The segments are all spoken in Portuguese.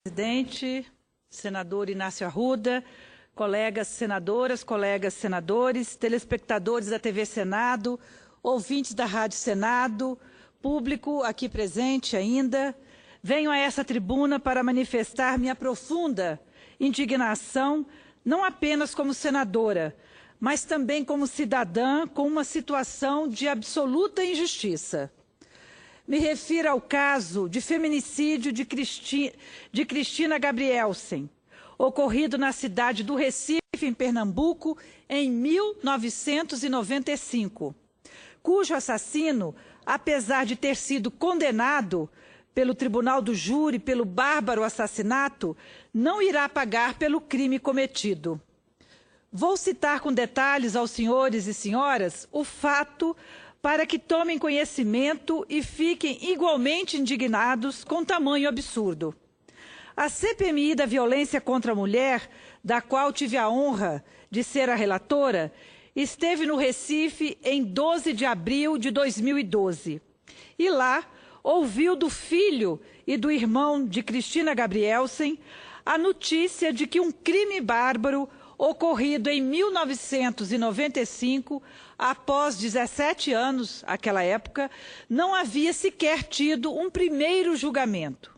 Presidente, senador Inácio Arruda, colegas senadoras, colegas senadores, telespectadores da TV Senado, ouvintes da Rádio Senado, público aqui presente ainda, venho a essa tribuna para manifestar minha profunda indignação, não apenas como senadora, mas também como cidadã com uma situação de absoluta injustiça. Me refiro ao caso de feminicídio de Cristina Gabrielsen, ocorrido na cidade do Recife, em Pernambuco, em 1995, cujo assassino, apesar de ter sido condenado pelo Tribunal do Júri pelo bárbaro assassinato, não irá pagar pelo crime cometido. Vou citar com detalhes aos senhores e senhoras o fato para que tomem conhecimento e fiquem igualmente indignados com tamanho absurdo. A CPMI da violência contra a mulher, da qual tive a honra de ser a relatora, esteve no Recife em 12 de abril de 2012. E lá ouviu do filho e do irmão de Cristina Gabrielsen a notícia de que um crime bárbaro ocorrido em 1995, após 17 anos, aquela época, não havia sequer tido um primeiro julgamento.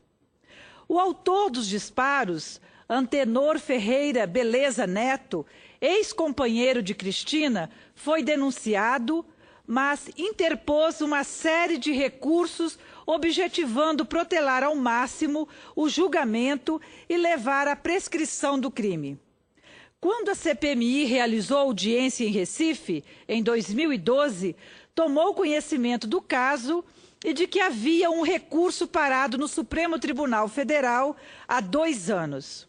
O autor dos disparos, Antenor Ferreira Beleza Neto, ex-companheiro de Cristina, foi denunciado, mas interpôs uma série de recursos objetivando protelar ao máximo o julgamento e levar à prescrição do crime. Quando a CPMI realizou audiência em Recife, em 2012, tomou conhecimento do caso e de que havia um recurso parado no Supremo Tribunal Federal há 2 anos.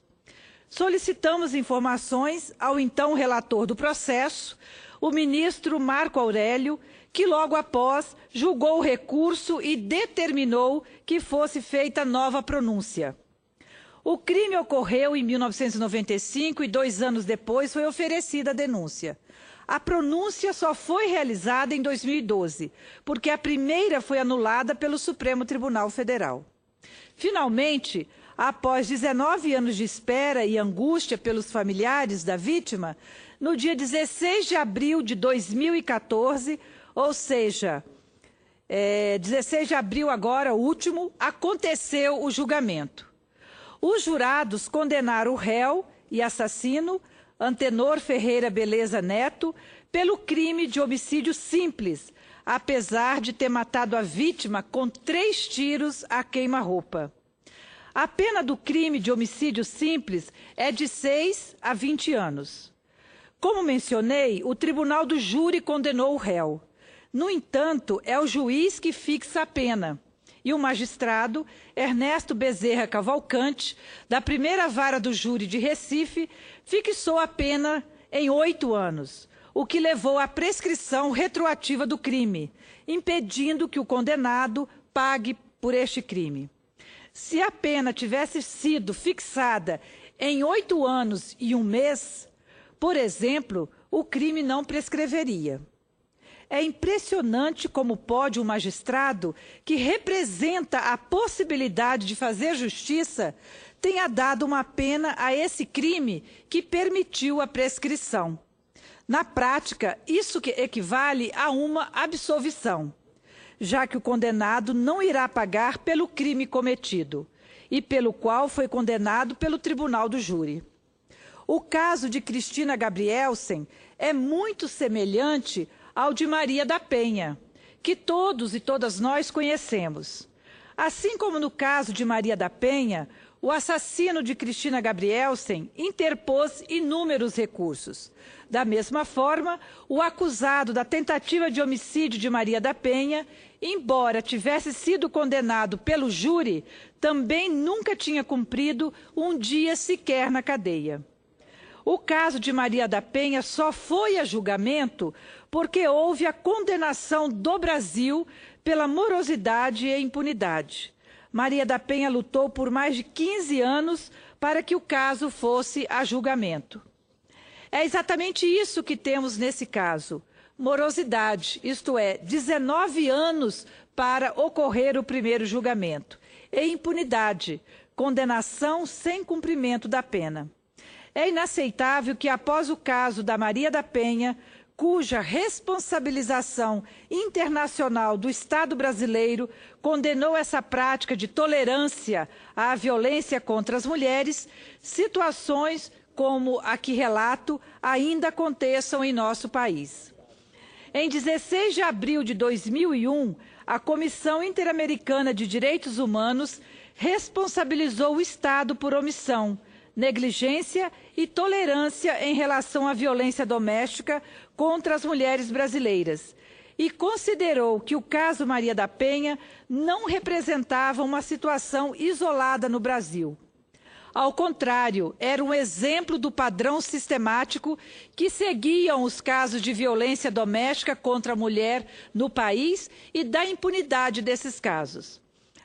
Solicitamos informações ao então relator do processo, o ministro Marco Aurélio, que logo após julgou o recurso e determinou que fosse feita nova pronúncia. O crime ocorreu em 1995 e 2 anos depois foi oferecida a denúncia. A pronúncia só foi realizada em 2012, porque a primeira foi anulada pelo Supremo Tribunal Federal. Finalmente, após 19 anos de espera e angústia pelos familiares da vítima, no dia 16 de abril de 2014, ou seja, 16 de abril agora, o último, aconteceu o julgamento. Os jurados condenaram o réu e assassino, Antenor Ferreira Beleza Neto, pelo crime de homicídio simples, apesar de ter matado a vítima com 3 tiros a queima-roupa. A pena do crime de homicídio simples é de 6 a 20 anos. Como mencionei, o Tribunal do Júri condenou o réu. No entanto, é o juiz que fixa a pena. E o magistrado Ernesto Bezerra Cavalcante, da primeira vara do júri de Recife, fixou a pena em 8 anos, o que levou à prescrição retroativa do crime, impedindo que o condenado pague por este crime. Se a pena tivesse sido fixada em 8 anos e 1 mês, por exemplo, o crime não prescreveria. É impressionante como pode um magistrado, que representa a possibilidade de fazer justiça, tenha dado uma pena a esse crime que permitiu a prescrição. Na prática, isso equivale a uma absolvição, já que o condenado não irá pagar pelo crime cometido e pelo qual foi condenado pelo Tribunal do Júri. O caso de Cristina Gabrielsen é muito semelhante ao de Maria da Penha, que todos e todas nós conhecemos. Assim como no caso de Maria da Penha, o assassino de Cristina Gabrielsen interpôs inúmeros recursos. Da mesma forma, o acusado da tentativa de homicídio de Maria da Penha, embora tivesse sido condenado pelo júri, também nunca tinha cumprido um dia sequer na cadeia. O caso de Maria da Penha só foi a julgamento porque houve a condenação do Brasil pela morosidade e impunidade. Maria da Penha lutou por mais de 15 anos para que o caso fosse a julgamento. É exatamente isso que temos nesse caso, morosidade, isto é, 19 anos para ocorrer o primeiro julgamento, e impunidade, condenação sem cumprimento da pena. É inaceitável que, após o caso da Maria da Penha, cuja responsabilização internacional do Estado brasileiro condenou essa prática de tolerância à violência contra as mulheres, situações como a que relato ainda aconteçam em nosso país. Em 16 de abril de 2001, a Comissão Interamericana de Direitos Humanos responsabilizou o Estado por omissão, negligência e tolerância em relação à violência doméstica contra as mulheres brasileiras e considerou que o caso Maria da Penha não representava uma situação isolada no Brasil. Ao contrário, era um exemplo do padrão sistemático que seguiam os casos de violência doméstica contra a mulher no país e da impunidade desses casos.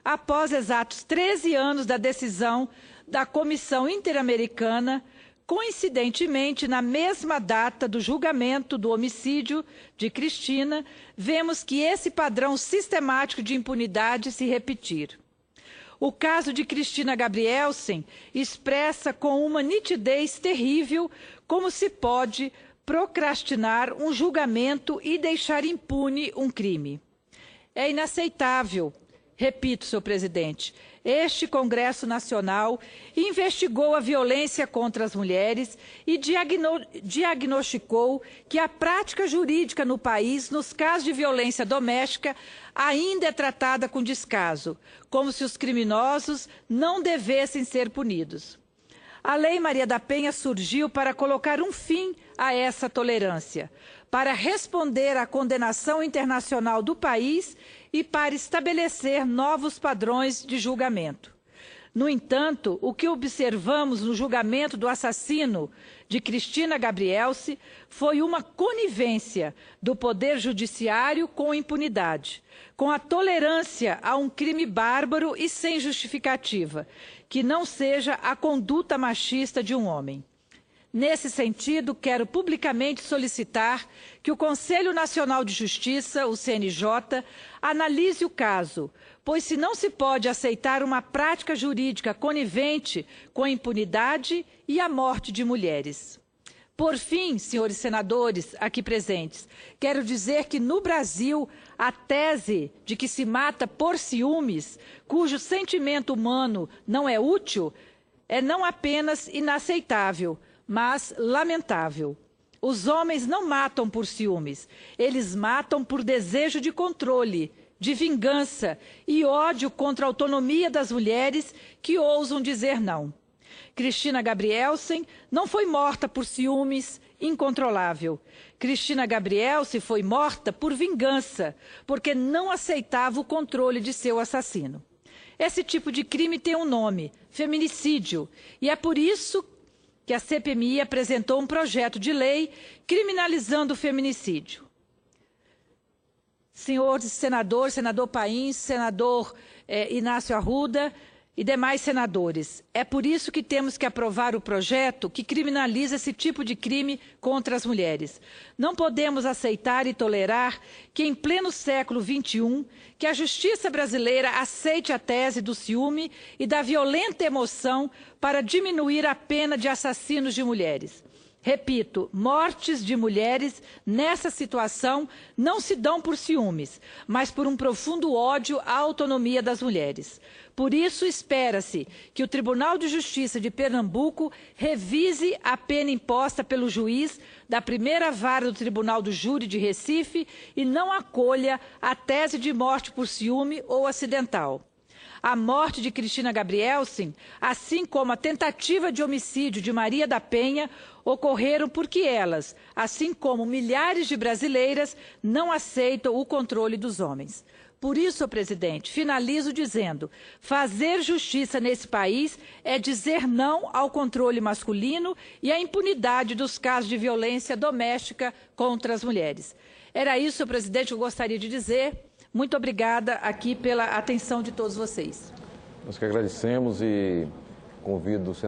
Após exatos 13 anos da decisão da Comissão Interamericana, coincidentemente, na mesma data do julgamento do homicídio de Cristina, vemos que esse padrão sistemático de impunidade se repetir. O caso de Cristina Gabrielsen expressa com uma nitidez terrível como se pode procrastinar um julgamento e deixar impune um crime. É inaceitável. Repito, senhor presidente, este Congresso Nacional investigou a violência contra as mulheres e diagnosticou que a prática jurídica no país, nos casos de violência doméstica, ainda é tratada com descaso, como se os criminosos não devessem ser punidos. A Lei Maria da Penha surgiu para colocar um fim a essa tolerância, para responder à condenação internacional do país e para estabelecer novos padrões de julgamento. No entanto, o que observamos no julgamento do assassino de Cristina Gabrielsen foi uma conivência do Poder Judiciário com impunidade, com a tolerância a um crime bárbaro e sem justificativa, que não seja a conduta machista de um homem. Nesse sentido, quero publicamente solicitar que o Conselho Nacional de Justiça, o CNJ, analise o caso, pois se não se pode aceitar uma prática jurídica conivente com a impunidade e a morte de mulheres. Por fim, senhores senadores aqui presentes, quero dizer que no Brasil a tese de que se mata por ciúmes, cujo sentimento humano não é útil, é não apenas inaceitável, mas lamentável. Os homens não matam por ciúmes, eles matam por desejo de controle, de vingança e ódio contra a autonomia das mulheres que ousam dizer não. Cristina Gabrielsen não foi morta por ciúmes incontrolável. Cristina Gabrielsen foi morta por vingança, porque não aceitava o controle de seu assassino. Esse tipo de crime tem um nome, feminicídio, e é por isso que a CPMI apresentou um projeto de lei criminalizando o feminicídio. Senhores senadores, senador Paim, senador Inácio Arruda e demais senadores, é por isso que temos que aprovar o projeto que criminaliza esse tipo de crime contra as mulheres. Não podemos aceitar e tolerar que, em pleno século XXI, que a justiça brasileira aceite a tese do ciúme e da violenta emoção para diminuir a pena de assassinos de mulheres. Repito, mortes de mulheres nessa situação não se dão por ciúmes, mas por um profundo ódio à autonomia das mulheres. Por isso, espera-se que o Tribunal de Justiça de Pernambuco revise a pena imposta pelo juiz da primeira vara do Tribunal do Júri de Recife e não acolha a tese de morte por ciúme ou acidental. A morte de Cristina Gabrielsen, assim como a tentativa de homicídio de Maria da Penha, ocorreram porque elas, assim como milhares de brasileiras, não aceitam o controle dos homens. Por isso, senhor presidente, finalizo dizendo: fazer justiça nesse país é dizer não ao controle masculino e à impunidade dos casos de violência doméstica contra as mulheres. Era isso, senhor presidente, que eu gostaria de dizer. Muito obrigada aqui pela atenção de todos vocês. Nós que agradecemos e convido o